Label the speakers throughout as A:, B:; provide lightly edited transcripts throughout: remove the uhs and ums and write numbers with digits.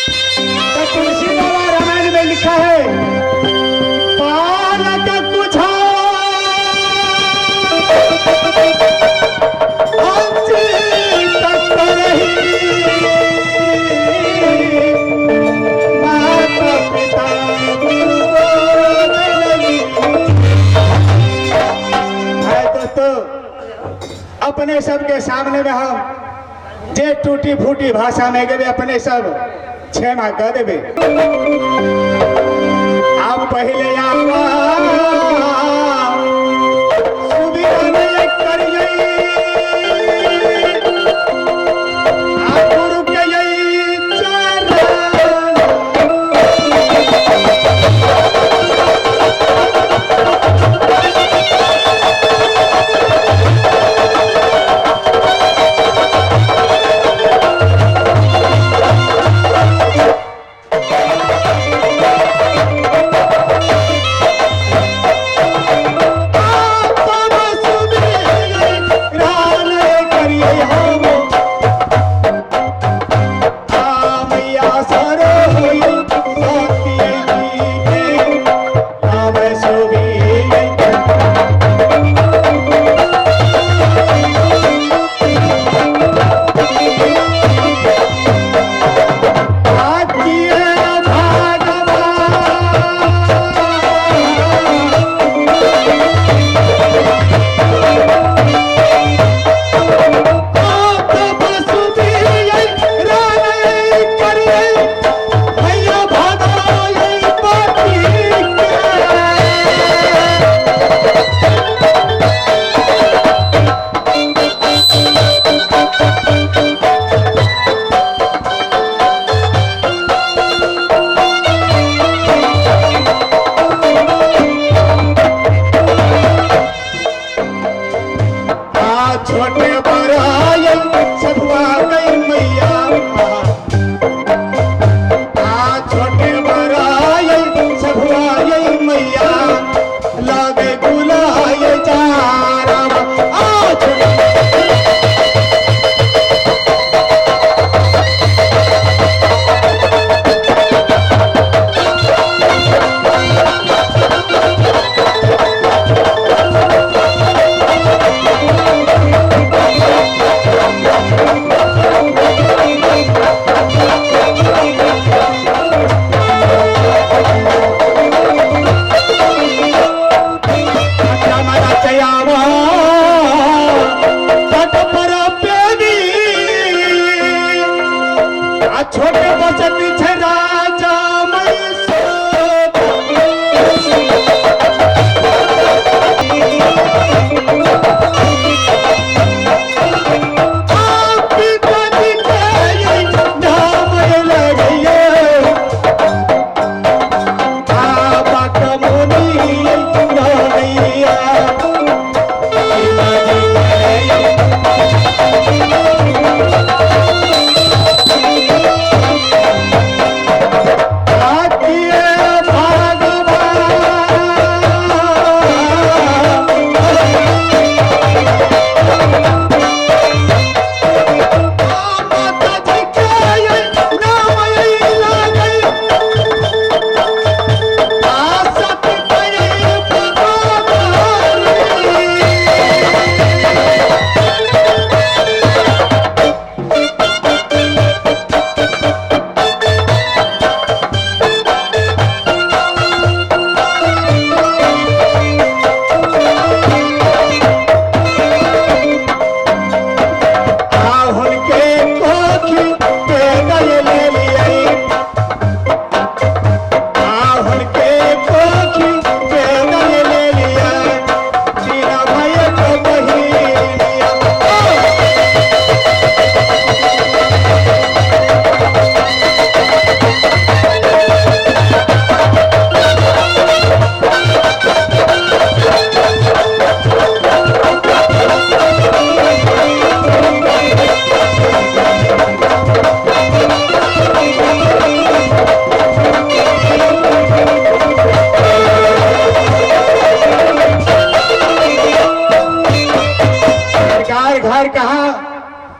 A: तो तुलसी बाबा रामायण में लिखा है, बालक कुछ माता पिता दोस्तों, अपने सबके सामने में हम जे टूटी फूटी भाषा में गए अपने सब क्षमा कर देवे। आप पहले आवा सुविधा नहीं करिए, आप गुरु के यही चरण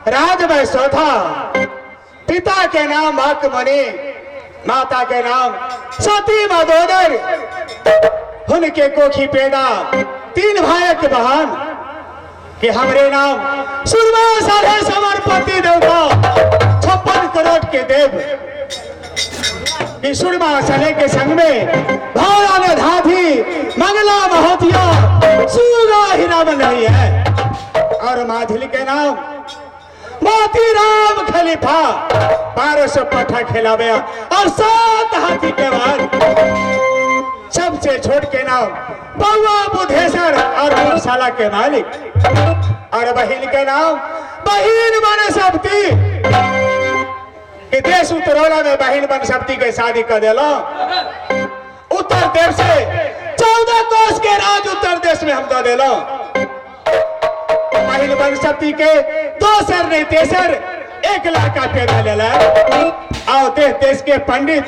A: राज में सोधा पिता के नाम हक मने माता के नाम सती मदोदर, उनके कोखी पैदा 3 भाई के बहन कि हमरे नाम सुरमा साधे समर्पति देवता 56 करोड़ के देव कि सुरमा सने के संग में भौरा ने धाधी मंगला महोतिया सूगा हीरा बन रही है और माझिल के नाम मोती राम खलीफा 1200 पठा खिलावे और 7 हाथी के बाद सबसे छोट के नाम बउआ बुधेश्वर और पाठशाला के मालिक और बहिन के नाम बहिन बन सकती कि देश उत्तरोला में बहिन बन सकती के शादी कर दिलो उत्तर देश से 14 कोस के राज उत्तर देश में हम दे दिलो बहिन बन सकती के 2 सर नहीं तेसर 1 लड़का पैदा ले ला आओ देश के पंडित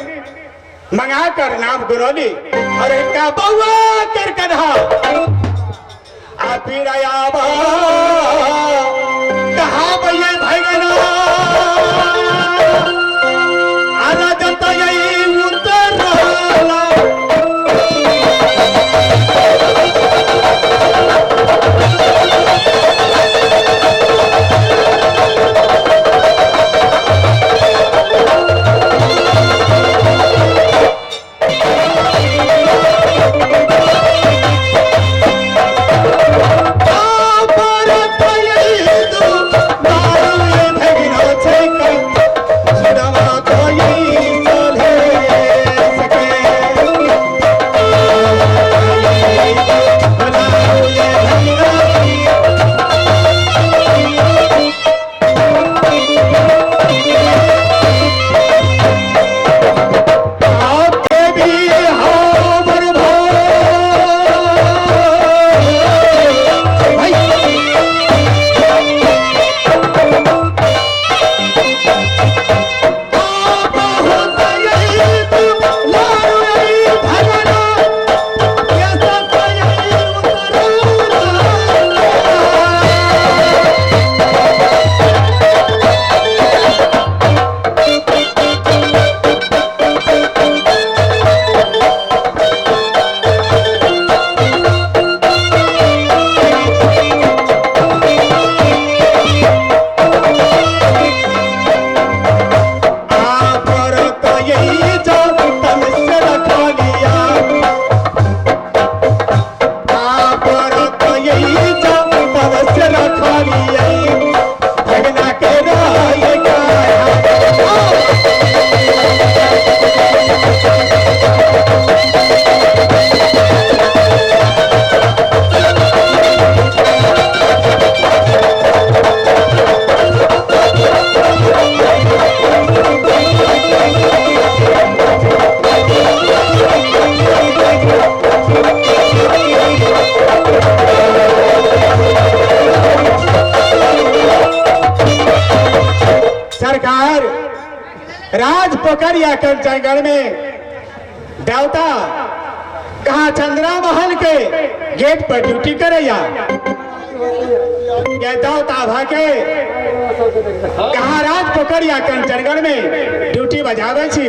A: मंगा कर नाम गुरौली और इनका बउआ कर कन्हा आप फिर आया कहा भैया भाई गना आजा जनता यही उत्तर रहा राज पोखरिया कर जयगढ़ में देवता कहा चंद्रा महल के गेट पर ड्यूटी करे या देवता भाके कहा राज पोखरिया कर जयगढ़ में ड्यूटी बजावे छी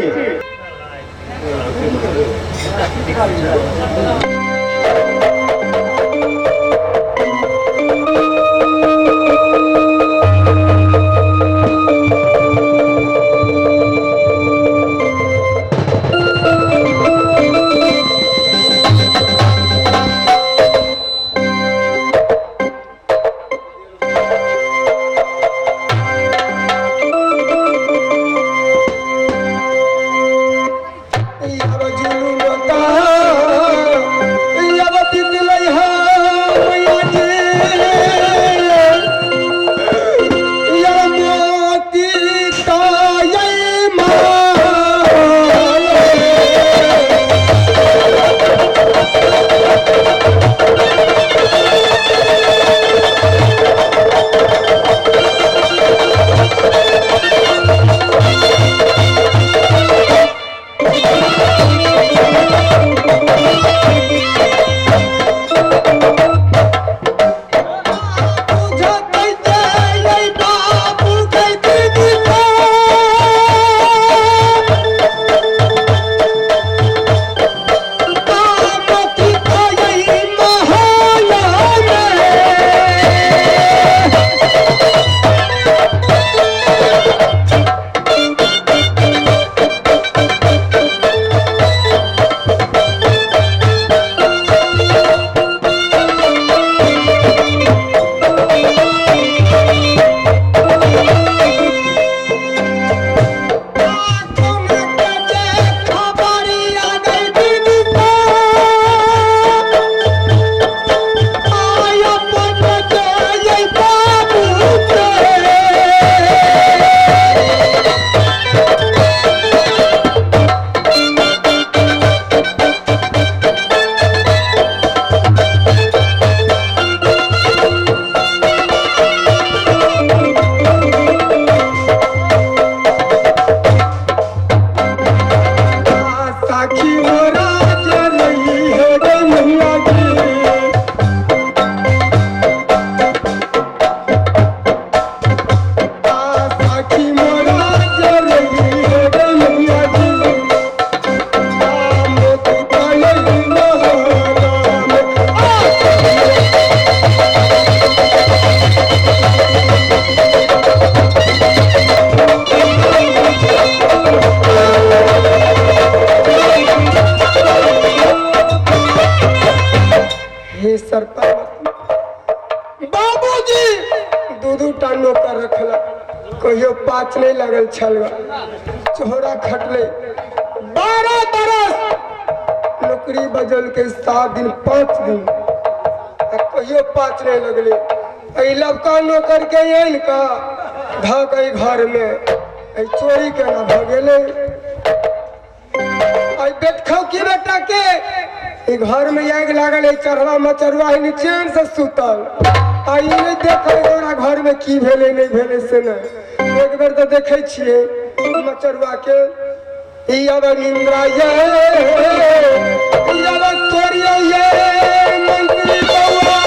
B: कहियो पाँच नहीं लगल छल चोहरा खटले 12 बरस नौकरी बजल के 7 दिन 5 दिन कहियो पाँच नहीं लगले लबका नौकर के आन का धक घर में चोरी के ना भगेले देखो की बेटा के घर में आग लागल चढ़वा मचरवा चैन से सुतल आई नहीं देख घर में की भेले नहीं भेले से नहीं एक बेर तो देखे छिए मचरवा के निंद्रा ये तोरिया ये मंत्री बउआ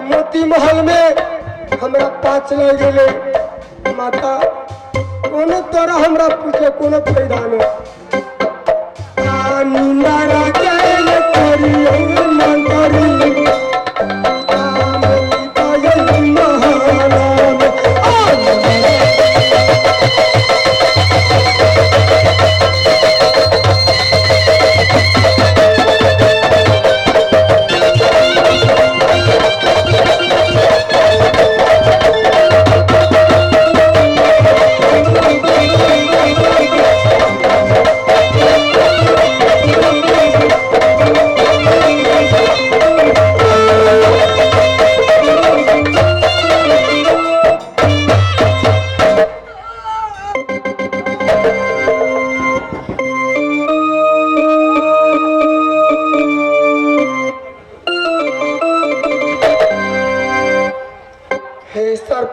B: मोती महल में हमरा पाँच लग गए माता कोनो तोरा हमरा पूछे कोनो फायदा नहीं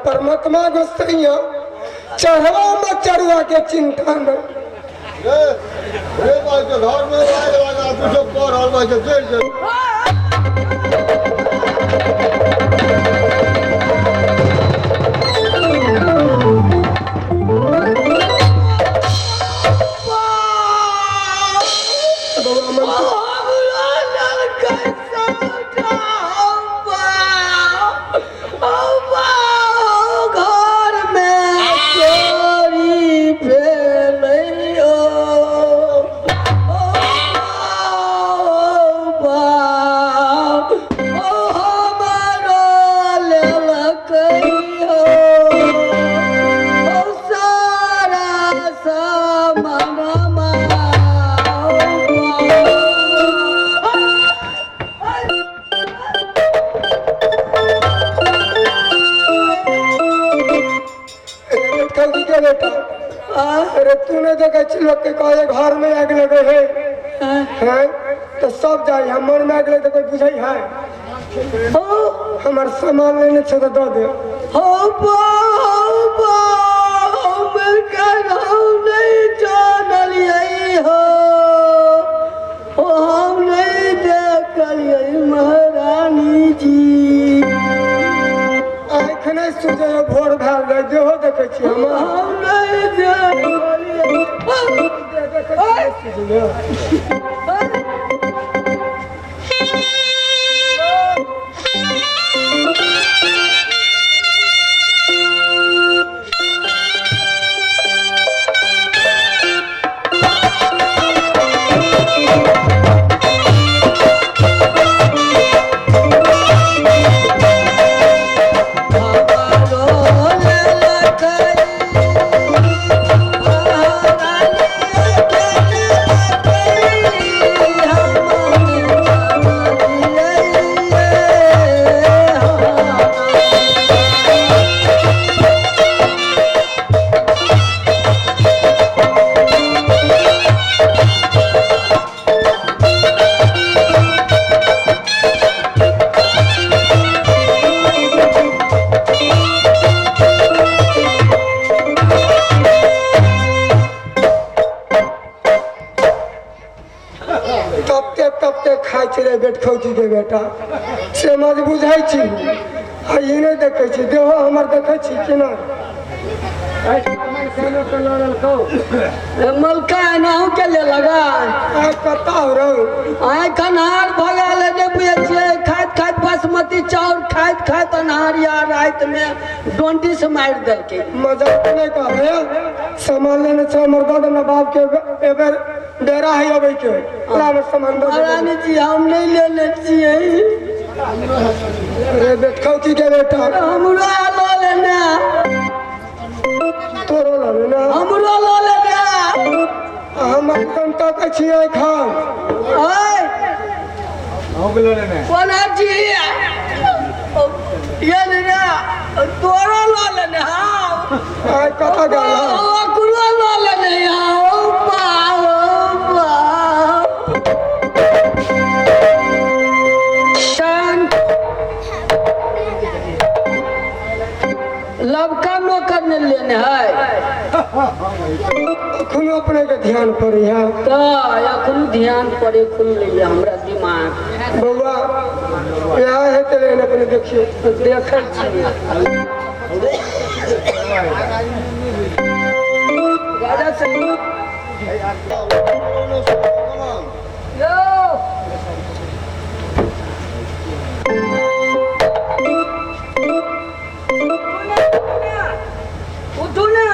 B: परमात्मा गोसैया चढ़वा मचरुआ के चिंता न घर में अरे तूने देखा चिल्लो के कहे घर में आग लगे है तो सब जाए हम मन में आग लगे तो कोई बुझाई है हमार सामान लेने से तो दो दे नहीं जानल हो हम नहीं देखल महारानी जी आँख नहीं सुझे खाइ छै बेट खौची के बेटा से मज बुझाइ छी आ ई नहीं देखे छी देहो हमर देखे छी कि ना
C: मलका एनाहू के ले लगा
B: आ कता हो रहो
C: आय कन्हार भगा ले ने बुझे छियै खाइत खाइत बासमती चाउर खाइत खाइत अनहार यार रात में डोंटी से मार देलके
B: मजाक नहीं कर रहे सामान लेने से हमर दादा ना बाप के एबर डेरा है अबै के लाम सामान दे
C: रानी जी हम नहीं लेने छियै
B: रे बेट खौची के बेटा
C: हमरा लो लेना
B: तोरो लाने ना
C: हमरो लो लेना
B: हम कंटा के छियै खान
C: ओए
A: हो गेलो ने
C: कोना जी ये लेना तोरो लो लेना
B: आ कथा गला
C: ओकरो लो लेना ओ पाओ लवका नौकर ने लेने है
B: खुद अपने के ध्यान पर है
C: तो अखन ध्यान पड़े खुल लिया हमरा दिमाग
B: बउआ यहाँ है तो लेने अपने देखिए
C: देखै छियै गाड़ा से यो उठो ना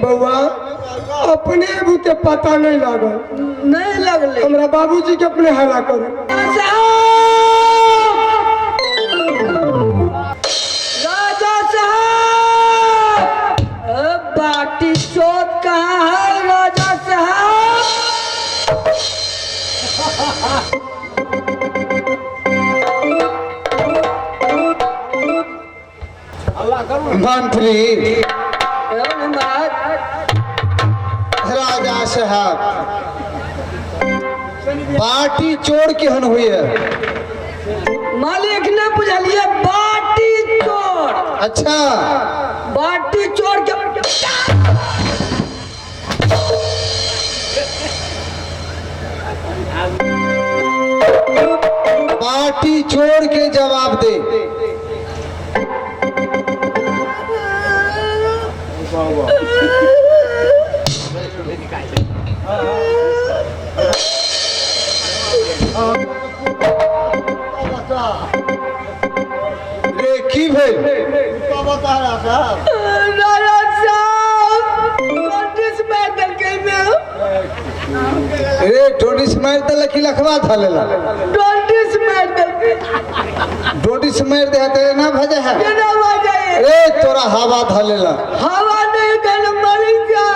B: बउआ अपने बुते पता नहीं लागल
C: नहीं लगले
B: हमरा बाबूजी के अपने हला करू
C: राजा साहब बाटी चोट कहाँ है राजा साहब
D: मंत्री राजा साहब बाटी चोर केहन हुई है
C: मालिक ने बुझलिए बाटी चोर
D: अच्छा
C: बाटी चोर के
D: बाटी चोर के जवाब दे रे की भेल
C: राजा साहब नोटिस मार देलकै ने
D: रे डोडिस मार देलक कि लखवा धलेला
C: नोटिस मार देलकै
D: डोडिस मार दे तेरे ना भजे है
C: केना बाजे
D: रे तोरा हवा धलेला
C: हवा नहीं गल मर जा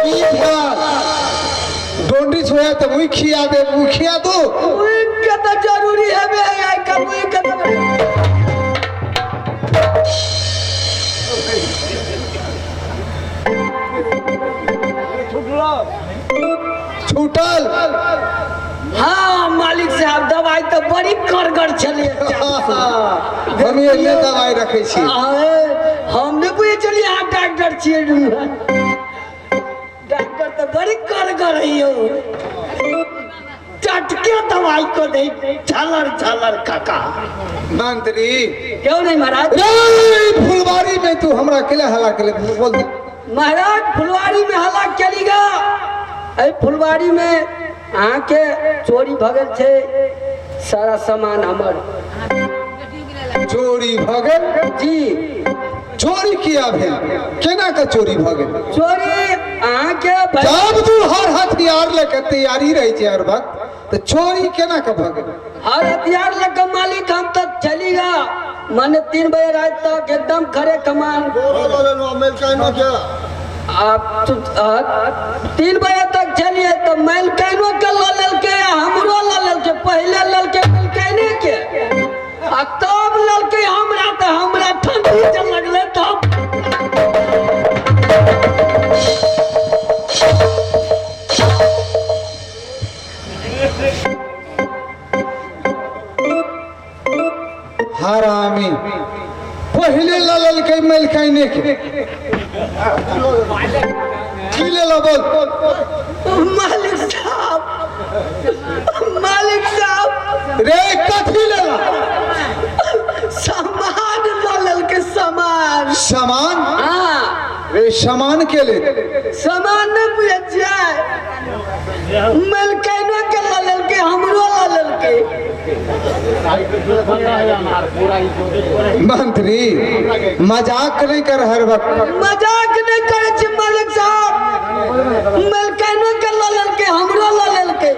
D: की ध्यान डोडिस होया तो मुई खिया दे मुखिया दो
C: के तो जरूरी है बे आई कबूई के
D: छूटल
C: हाँ मालिक साहब दवाई तो बड़ी करगर चलिए
D: हम ये दवाई रखे छी
C: हमने बुझे चलिए हाँ डॉक्टर छिए डॉक्टर तो बड़ी करगर है यो चट टटके दवाई को दे झलर झलर काका।
D: मंत्री
C: क्यों नहीं महाराज?
D: रे फुलवारी में तू हमरा केला हला केले बोल दे।
C: महाराज फुलवारी में हला चलेगा। अरे फुलवारी में आके चोरी भगल छे सारा सामान हमर।
D: चोरी भगल
C: जी
D: चोरी किया भेल केना का चोरी भगल?
C: चोरी आके
D: जब तू हर हथियार लेके तैयारी रही छे हर वक्त तो चोरी केना का भगल?
C: हर हथियार लेकर मालिक हम तक चलेगा। मैंने 3 बजे रात तक एकदम खड़े कमान। आप 3 बजे तक चलिए तो मैल कैनो के ला ललके हमरो ला ललके पहले ललके मैल कैने के आ तब ललके हमरा तो हमरा ठंडी जल लगले तब।
D: हरामी पहले ललल के मैल खाने के की ले ला बोल।
C: मालिक साहब
D: रे कथी ले ला?
C: सामान ला ललके सामान।
D: सामान?
C: हाँ
D: रे सामान के ले
C: सामान न पूछ जाए मैल कैनो के ला ललके हमरो ला ललके।
D: मंत्री मजाक नहीं कर हर वक्त।
C: मजाक नहीं करे छी मालिक साहब। मैल कैनो के ला ललके हमरो ला ललके।